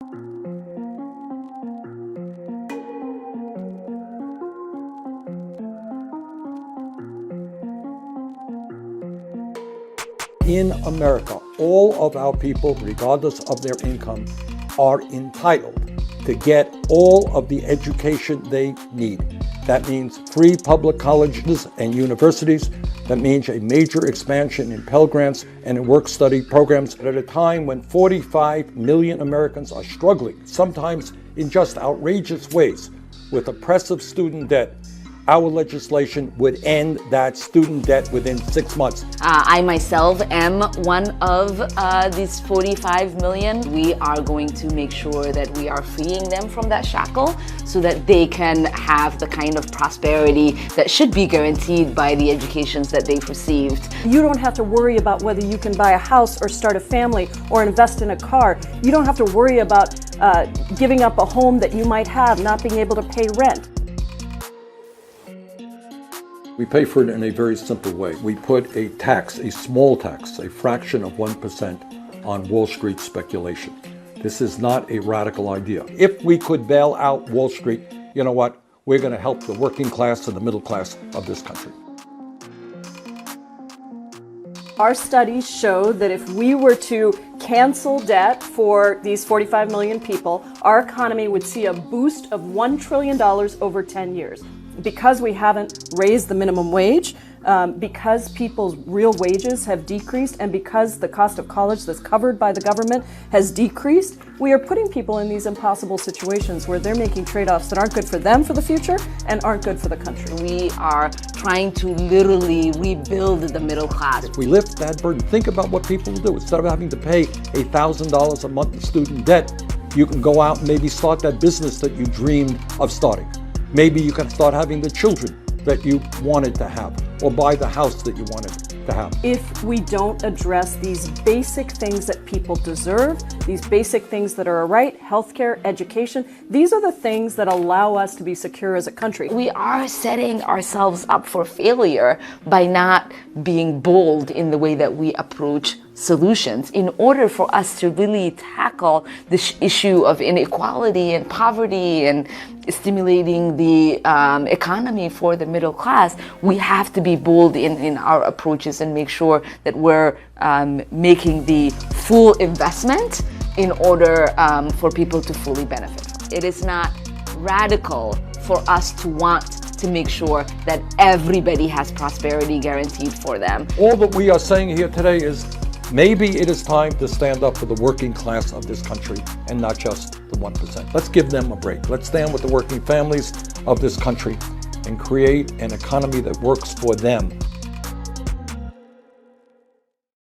In America, all of our people, regardless of their income, are entitled to get all of the education they need. That means free public colleges and universities. That means a major expansion in Pell Grants and in work-study programs at a time when 45 million Americans are struggling, sometimes in just outrageous ways, with oppressive student debt. Our legislation would end that student debt within 6 months. I myself am one of these 45 million. We are going to make sure that we are freeing them from that shackle so that they can have the kind of prosperity that should be guaranteed by the educations that they've received. You don't have to worry about whether you can buy a house or start a family or invest in a car. You don't have to worry about giving up a home that you might have, not being able to pay rent. We pay for it in a very simple way. We put a tax, a small tax, a fraction of 1% on Wall Street speculation. This is not a radical idea. If we could bail out Wall Street, you know what? We're going to help the working class and the middle class of this country. Our studies show that if we were to cancel debt for these 45 million people, our economy would see a boost of $1 trillion over 10 years. Because we haven't raised the minimum wage, because people's real wages have decreased, and because the cost of college that's covered by the government has decreased, we are putting people in these impossible situations where they're making trade-offs that aren't good for them for the future and aren't good for the country. We are trying to literally rebuild the middle class. If we lift that burden, think about what people will do. Instead of having to pay $1,000 a month in student debt, you can go out and maybe start that business that you dreamed of starting. Maybe you can start having the children that you wanted to have, or buy the house that you wanted to have. If we don't address these basic things that people deserve, these basic things that are a right, healthcare, education, these are the things that allow us to be secure as a country. We are setting ourselves up for failure by not being bold in the way that we approach solutions. In order for us to really tackle this issue of inequality and poverty and stimulating the economy for the middle class, we have to be bold in our approaches and make sure that we're making the full investment in order for people to fully benefit. It is not radical for us to want to make sure that everybody has prosperity guaranteed for them. All that we are saying here today is maybe it is time to stand up for the working class of this country and not just the 1%. Let's give them a break. Let's stand with the working families of this country and create an economy that works for them